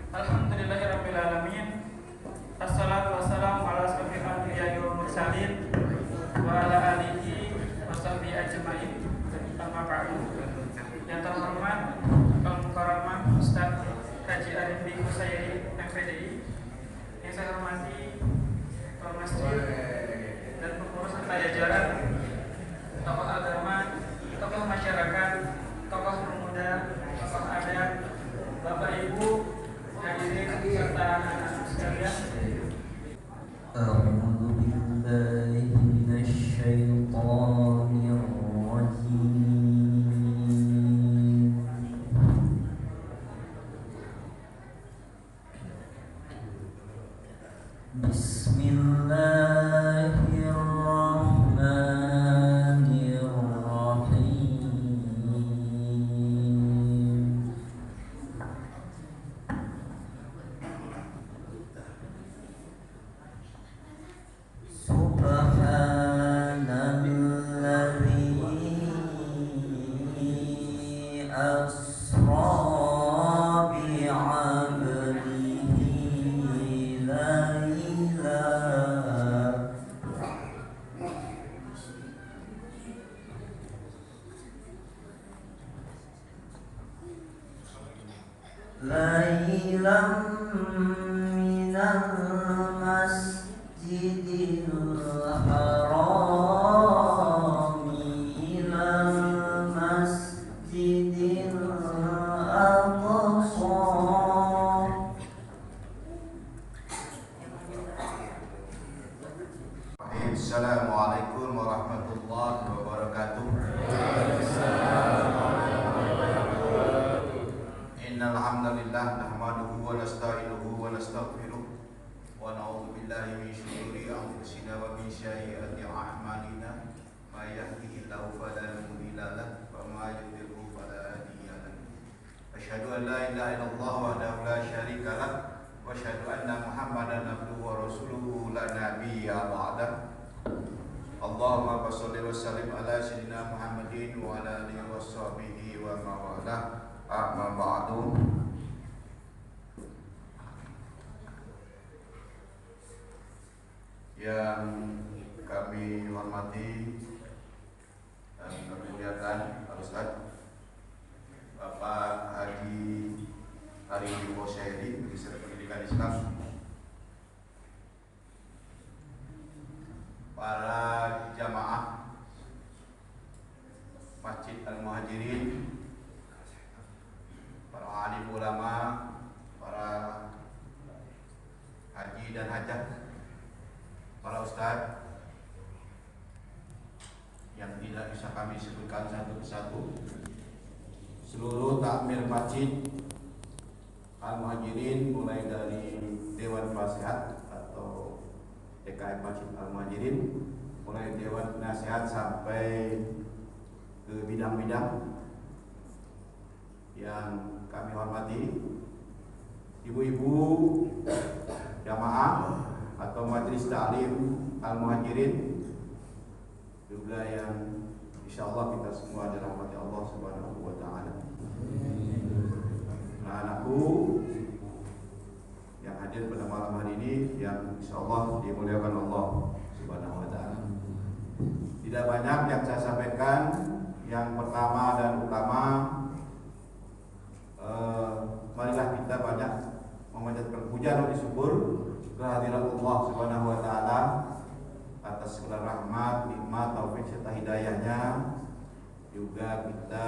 Alhamdulillahirabbil alamin. Assalatu wassalamu ala asyrofil anbiya'i wal mursalin wa ala alihi wa sahbihi ajmain. Amma ba'du. Yang terhormat Al Mukarramah Ustaz Haji Arif bin Husairi MPDI, yang saya hormati Pak Masjid dan pengurus serta jajaran, tokoh agama, tokoh masyarakat, tokoh pemuda, tokoh adat, Bapak Ibu, hadirin serta anak-anak sekalian. A'udzu billahi minasyaitonir rajim. Bismillahirrahmanirrahim. Subhanalladzi asra bi'abdihi laylan minal masjidil harami ilal masjidil aqsa. Assalamualaikum warahmatullahi wabarakatuh. Innal hamdalillah nahmaduhu wa nasta'inuhu wa nastaghfiruh wa na'udzu billahi min shururi anfusina wa min sayyiati a'malina. May yahdihillahu fala mudilla lahu wa may yudlil fala hadiya lahu. Asyhadu an la ilaha illallah wahdahu la syarika lahu wa asyhadu anna Muhammadan abduhu wa rasuluhu la nabiyya ba'dahu. Allahumma shalli wa sallim ala sayyidina Muhammadin wa ala alihi wa sahbihi wa mawalah. Amma ba'du. Yang kami hormati dan kami muliakan Pak Ustaz Bapak Haji Arif bin Husairi, Minister Pendidikan Islam, para jamaah Masjid Al-Muhajirin, para alim ulama, para haji dan hajah, para ustadz yang tidak bisa kami sebutkan satu persatu, seluruh takmir Masjid Al-Muhajirin, mulai dari Dewan Penasehat atau DKM Masjid Al-Muhajirin, mulai Dewan Penasehat sampai ke bidang-bidang yang kami hormati, ibu-ibu jamaah atau majelis ta'lim Al-Muhajirin, juga yang insyaallah kita semua dirahmati Allah Subhanahu wa taala. Anak-anakku yang hadir pada malam hari ini, yang insyaallah dimuliakan Allah Subhanahu wa taala. Tidak banyak yang saya sampaikan. Yang pertama dan utama, marilah kita banyak memanjatkan puja dan syukur kehadirat Allah Subhanahu wa taala atas segala rahmat, nikmat, taufik serta hidayahnya. Juga kita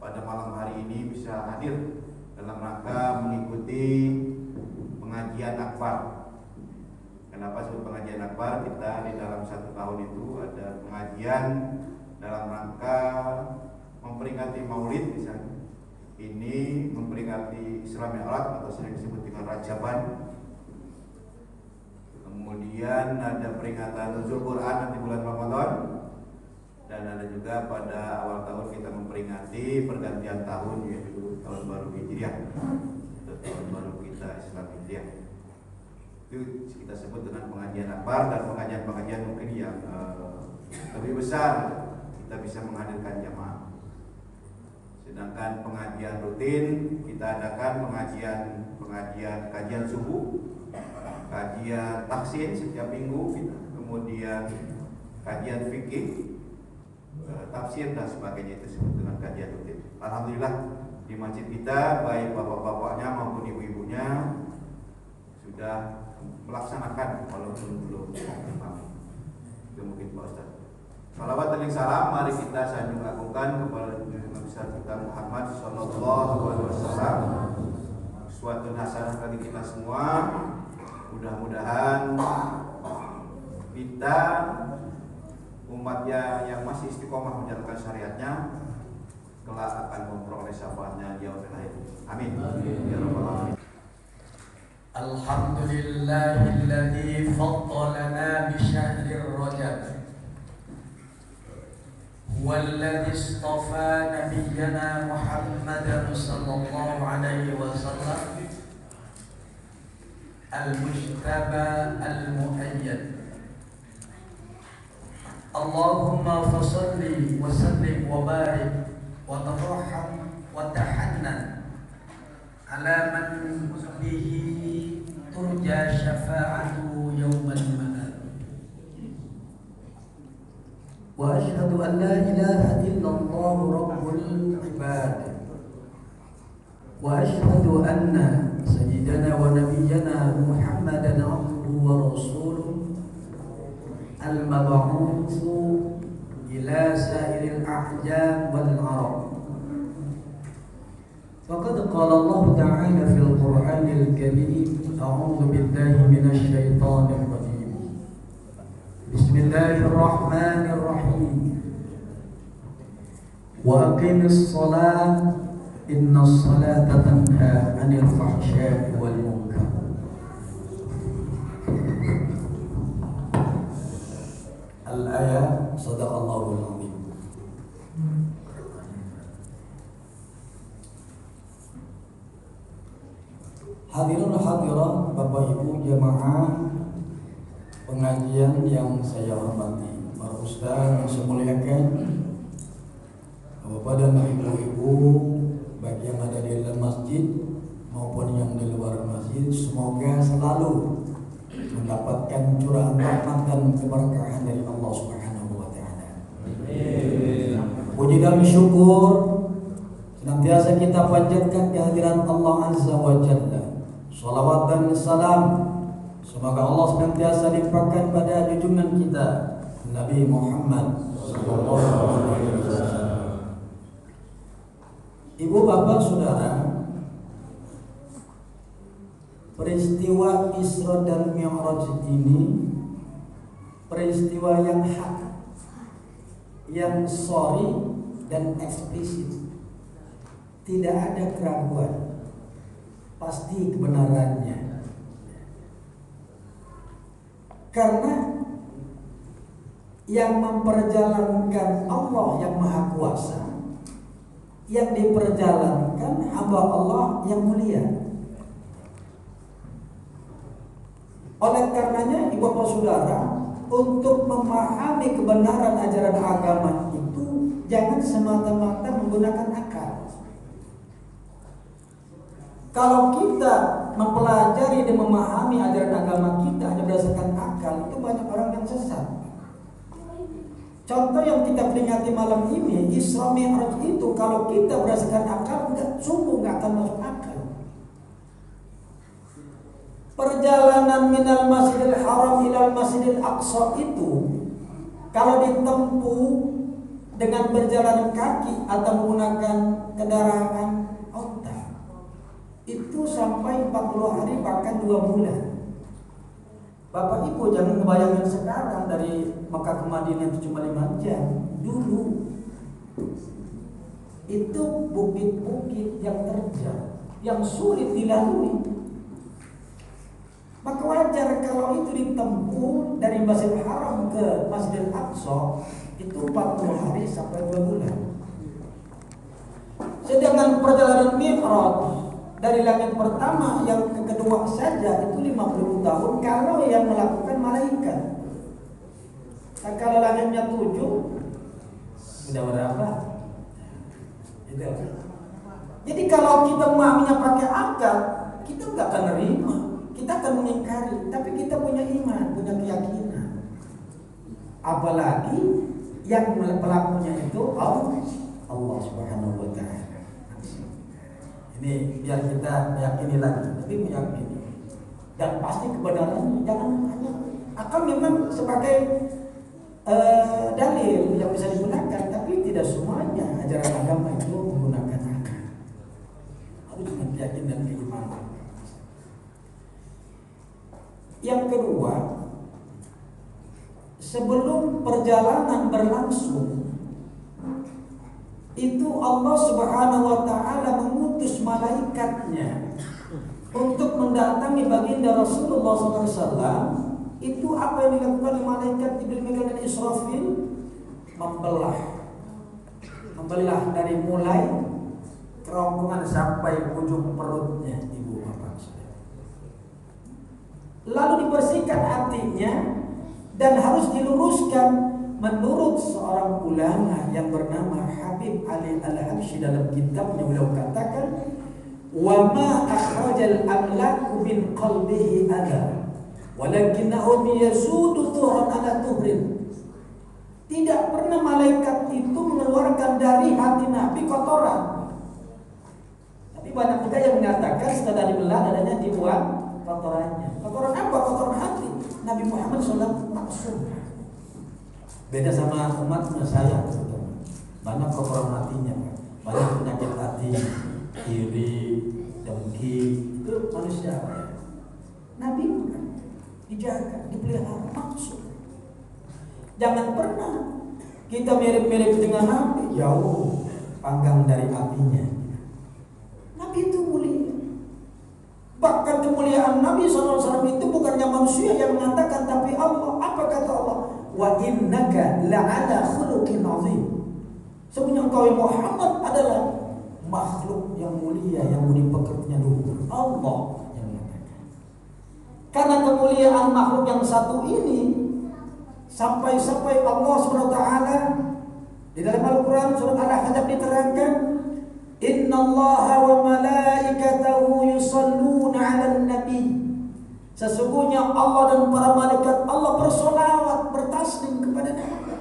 pada malam hari ini bisa hadir dalam rangka mengikuti pengajian akbar. Kenapa sebut pengajian akbar? Kita di dalam satu tahun itu ada pengajian dalam rangka memperingati Maulid misalnya. Ini memperingati Isra Mi'raj atau sering disebut dengan Rajaban. Kemudian ada peringatan Nuzul Quran nanti bulan Ramadan. Dan ada juga pada awal tahun kita memperingati pergantian tahun, yaitu tahun baru Hijriah atau tahun baru kita Islam Hijriah. Itu kita sebut dengan pengajian akbar, dan pengajian-pengajian mungkin yang lebih besar kita bisa menghadirkan jamaah. Sedangkan pengajian rutin kita adakan kajian subuh, kajian taksin setiap minggu, kemudian kajian fikih, tafsir dan sebagainya, itu disebut dengan kajian rutin. Alhamdulillah di masjid kita baik bapak-bapaknya maupun ibu-ibunya sudah melaksanakan walaupun belum kami. Itu mungkin Pak Ustaz. Salawat dan salam mari kita sanjung agungkan kepada Nabi besar kita Muhammad sallallahu alaihi wasallam. Suatu hasanah bagi kita semua. Mudah-mudahan kita umatnya yang masih istiqomah menjalankan syariatnya kelak akan memperoleh syafaatnya di yaumil akhir. Amin. Ya rabbal alamin. Alhamdulillahilladzi faddalana bi syahril rajab. Huwallazi istafa nabiyyana Muhammadan sallallahu alaihi wasallam al-mujtaba al-muhayyad. Allahumma fasalli wa sallim wa barik wa tarham wa tahannan ala man bihi turja syafa'atuhu yawmal manad. Wa ashhadu an la ilaha illallah rabbul ibad. Wa ashhadu anna sayyidana wa nabiyyana Muhammadan abduhu wa rasuluh al-mab'utsu ila sa'iril a'jam wal arab. Faqad qala Allah ta'ala fil Qur'anil Karim, a'udzu billahi minasy syaithanir rajim. Bismillahirrahmanirrahim. Wa aqimis shalah innas salata tanha 'anil fahsya'i wal munkar. Al-ayat sadaqallahul azim. Hadirin hadirat Bapak Ibu jamaah pengajian yang saya hormati, para ustaz yang saya muliakan, Bapak dan Ibu-ibu baik yang ada di dalam masjid maupun yang di luar masjid, semoga selalu mendapatkan curahan rahmat dan keberkahan dari Allah Subhanahu wa taala. Puji dan syukur senantiasa kita panjatkan kehadiran Allah Azza wa Jalla. Salawat dan salam semoga Allah senantiasa limpahkan pada junjungan kita Nabi Muhammad sallallahu alaihi wasallam. Ibu, bapak, saudara, peristiwa Isra dan Mi'raj ini peristiwa yang hak, yang sorry dan eksplisit. Tidak ada keraguan, pasti kebenarannya. Karena yang memperjalankan Allah yang Maha Kuasa, yang diperjalankan hamba Allah yang mulia. Oleh karenanya, ibu bapak saudara, untuk memahami kebenaran ajaran agama itu jangan semata-mata menggunakan akal. Kalau kita mempelajari dan memahami ajaran agama kita hanya berdasarkan akal, itu banyak orang yang sesat. Contoh yang kita peringati malam ini, Isra Mi'raj itu kalau kita berdasarkan akal, sungguh nggak akan masuk akal. Perjalanan minal Masjidil Haram ilal Masjidil Aqsa itu kalau ditempuh dengan berjalan kaki atau menggunakan kendaraan onta, itu sampai 40 hari bahkan 2 bulan. Bapak Ibu jangan membayangkan sekarang dari Mekah ke Madinah itu cuma 5 jam. Dulu itu bukit-bukit yang terjal, yang sulit dilalui. Maka wajar kalau itu ditempuh dari Masjidil Haram ke Masjidil Aqsa itu 40 hari sampai 2 bulan. Sedangkan perjalanan Mi'raj dari langit pertama yang ke kedua saja itu 50 tahun kalau yang melakukan malaikat. Nah, kalau langitnya 7 sudah berapa? Itu Jadi kalau kita memahaminya pakai akal, kita nggak akan nerima, kita akan mengingkari. Tapi kita punya iman, punya keyakinan. Apalagi yang pelakunya itu Allah Subhanahu wa Ta'ala. Ini biar kita meyakini lagi, tapi meyakini. Dan pasti kebenaran jangan hanya akal memang sebagai dalil yang bisa digunakan, tapi tidak semuanya ajaran agama itu menggunakan akal. Harus dengan keyakinan dan keimanan. Yang kedua, sebelum perjalanan berlangsung, itu Allah Subhanahu wa Ta'ala mengutus malaikatnya untuk mendatangi baginda Rasulullah SAW. Itu apa yang dilakukan oleh malaikat Jibril, Mikail dan Israfil? Membelah dari mulai kerongkongan sampai ujung perutnya ibu bapak saudara. Lalu dibersihkan hatinya dan harus diluruskan menurut seorang ulama yang bernama Habib Ali Al-Habsyi. Dalam kitabnya beliau katakan, wa ma akhrajal amlaku min qalbihi ada walakinnahu yazudu tuhran ala tuhrin. Tidak pernah malaikat itu mengeluarkan dari hati Nabi kotoran. Tapi banyak juga yang mengatakan setelah dibelah dadanya dibuang kotorannya. Kotoran apa? Kotoran hati. Nabi Muhammad SAW maksum. Beda sama umatnya saya, banyak kotoran hatinya, banyak penyakit hati, iri, dengki, itu manusia. Nabi bukan, dijaga, dipelihara, maksud. Jangan pernah kita mirip-mirip dengan Nabi, jauh panggang dari apinya. Nabi itu mulia. Bahkan kemuliaan Nabi SAW itu bukannya manusia yang mengatakan, tapi Allah. Apa kata Allah? Wa innaka la'ala khuluqin azim. Sebenarnya engkau Muhammad adalah makhluk yang mulia, yang budi pekertinya luhur. Allah yang mengatakan. Karena kemuliaan makhluk yang satu ini sampai Allah SWT di dalam Al-Quran surat Al-Ahzab diterangkan, innallaha wa malaikatahu yusalluna 'alan nabi. Sesungguhnya Allah dan para malaikat Allah bersolawat, bertaslim kepada Nabi.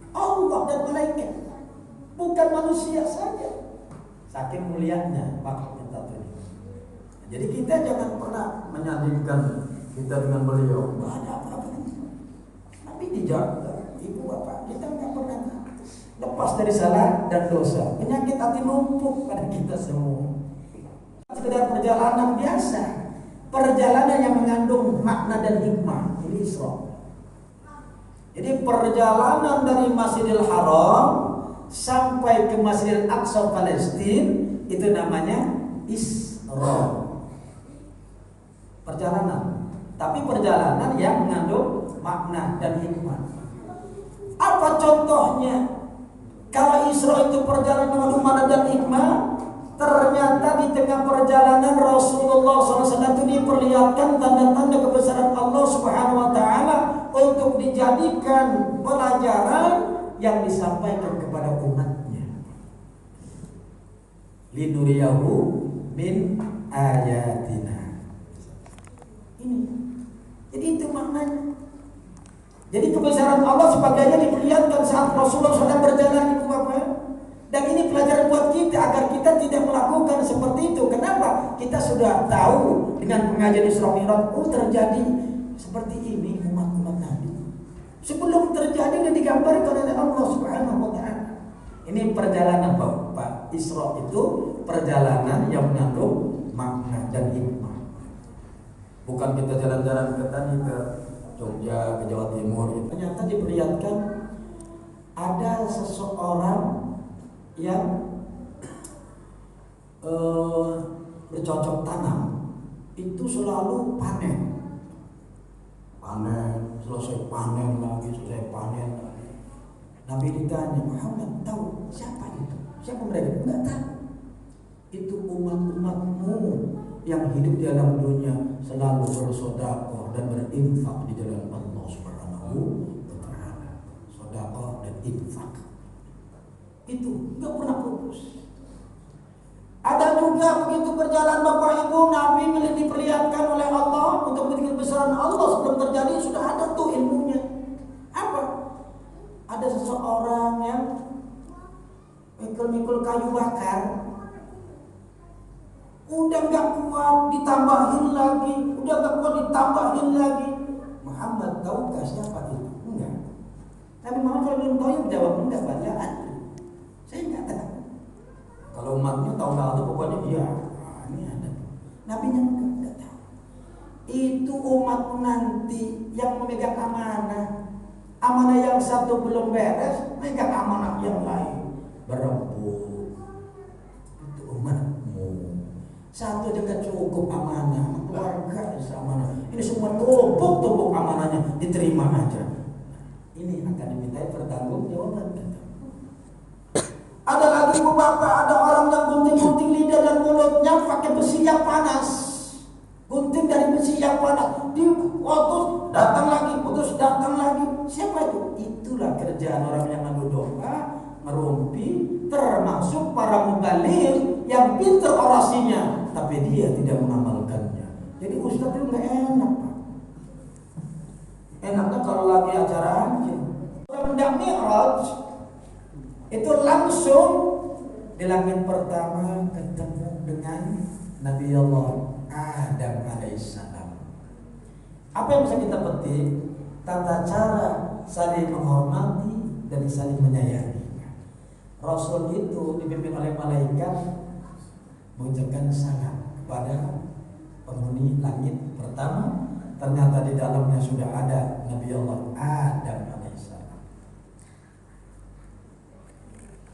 Allah dan malaikat, bukan manusia saja. Saking mulianya makhluk yang satu ini. Jadi kita jangan pernah menyandingkan kita dengan beliau. Tidak ada apa-apa. Nabi dijaga, ibu bapak kita nggak pernah lepas dari salah dan dosa. Penyakit hati numpuk pada kita semua. Sekedar perjalanan biasa, perjalanan yang mengandung makna dan hikmah. Ini Isra. Jadi perjalanan dari Masjidil Haram sampai ke Masjidil Aqsa Palestina itu namanya Isra. Perjalanan, tapi perjalanan yang mengandung makna dan hikmah. Apa contohnya? Kalau Isra itu perjalanan mengandung makna dan hikmah, ternyata di tengah perjalanan Rasulullah SAW itu diperlihatkan tanda-tanda kebesaran Allah Subhanahu Wa Taala untuk dijadikan pelajaran yang disampaikan kepada umatnya. Linuriyahu min ayatina. Ini. Jadi itu maknanya. Jadi kebesaran Allah sebagainya diperlihatkan saat Rasulullah SAW berjalan itu Bapak. Dan ini pelajaran buat kita agar kita tidak melakukan seperti itu. Kenapa? Kita sudah tahu dengan pengajian Isra Mi'raj terjadi seperti ini umat-umat Nabi. Sebelum terjadi dan digambarkan oleh Allah Subhanahu wa Ta'ala. Ini perjalanan Bapak. Isra itu perjalanan yang mengandung makna dan hikmah. Bukan kita jalan-jalan ke tadi ke Jogja, ke Jawa Timur. Ternyata diperlihatkan ada seseorang yang bercocok tanam itu selalu panen, selesai panen lagi. Nabi ditanya, Muhammad tahu siapa itu? Siapa mereka? Enggak tahu. Itu umat-umatmu yang hidup di alam dunia selalu bersedekah dan berinfak di jalan Allah Subhanahu wa Ta'ala. Sedekah dan infak itu nggak pernah putus. Ada juga begitu berjalan Bapak Ibu, Nabi diperlihatkan oleh Allah untuk memiliki kebesaran Allah sebelum terjadi, sudah ada tuh ilmunya. Apa? Ada seseorang yang mikul-mikul kayu bakar, udah gak kuat ditambahin lagi, udah gak kuat ditambahin lagi. Muhammad tahukah siapa itu? Enggak. Nabi Muhammad kalau belum tahu jawab enggak, bacaan. Saya enggak tahu. Kalau umatnya tahu itu pokoknya iya. Nah, ini ada. Nabinya enggak tahu. Itu umat nanti yang memegang amanah. Amanah yang satu belum beres, megang amanah yang lain. Berebut. Itu umatmu. Satu juga cukup amanah, keluarga amanah. Ini semua tumpuk amanahnya, diterima aja. Ini akan dimintai pertanggungjawaban. Ada lagi Bapak, ada orang yang gunting-gunting lidah dan mulutnya pakai besi yang panas. Gunting dari besi yang panas, putus datang lagi, putus datang lagi. Siapa itu? Itulah kerjaan orang yang ngadu domba, ngerumpi, termasuk para mubaligh yang pintar orasinya, tapi dia tidak mengamalkannya. Jadi ustaz itu nggak enak, Pak. Enaknya kalau lagi acara haji, mendak Mi'raj, itu langsung di langit pertama ketemu dengan Nabi Allah Adam alaihissalam. Apa yang bisa kita petik? Tata cara saling menghormati dan saling menyayangi. Rasul itu dipimpin oleh malaikat mengucapkan salam kepada penghuni langit pertama. Ternyata di dalamnya sudah ada Nabi Allah Adam alaihissalam.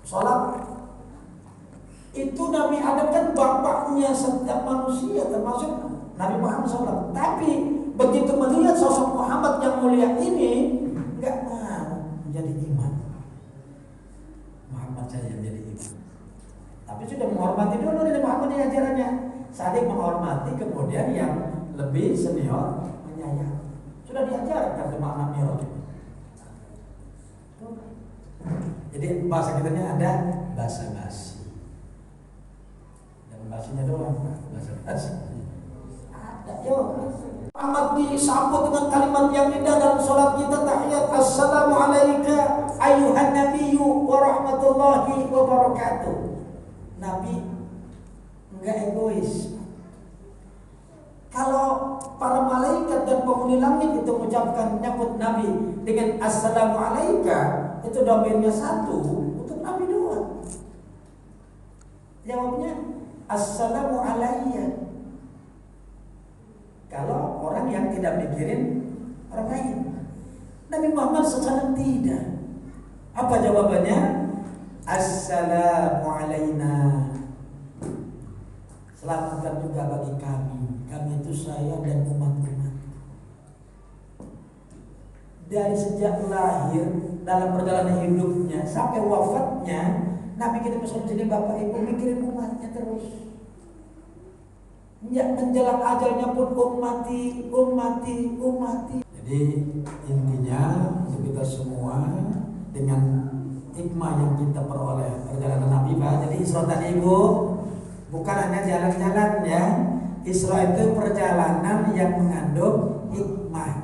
Salat itu Nabi Adam kan bapaknya setiap manusia, termasuk Nabi Muhammad SAW. Tapi begitu melihat sosok Muhammad yang mulia ini, nggak mau menjadi imam. Muhammad saja menjadi imam. Tapi sudah menghormati dulu Nabi Muhammad di ajarannya. Saling menghormati, kemudian yang lebih senior menyayang. Sudah diajarkan sama anak Mi'raj. Jadi bahasa kitanya ada bahasa basi. Dan basinya doang, bahasa basi. Ada Muhammad disambut dengan kalimat yang indah dalam sholat kita tahiyat. Assalamualaikum ayuhan nabiyyu wa rahmatullahi wa barakatuh. Nabi enggak egois. Kalau para malaikat dan penghuni langit itu mengucapkan nyambut Nabi dengan Assalamualaikum, itu domainnya satu untuk Nabi doang. Jawabnya Assalamualaikum. Kalau orang yang tidak mikirin orang lain, Nabi Muhammad SAW tidak. Apa jawabannya? Assalamualaikum. Selamatkan juga bagi kami. Kami itu saya dan umat-umat. Dari sejak lahir dalam perjalanan hidupnya sampai wafatnya, Nabi kita pesan jadi Bapak Ibu mikirin umatnya terus. Menjelang ajalnya pun ummati. Jadi intinya untuk kita semua dengan hikmah yang kita peroleh perjalanan Nabi, Pak. Jadi Isra tadi Ibu bukan hanya jalan-jalan ya. Isra itu perjalanan yang mengandung hikmah.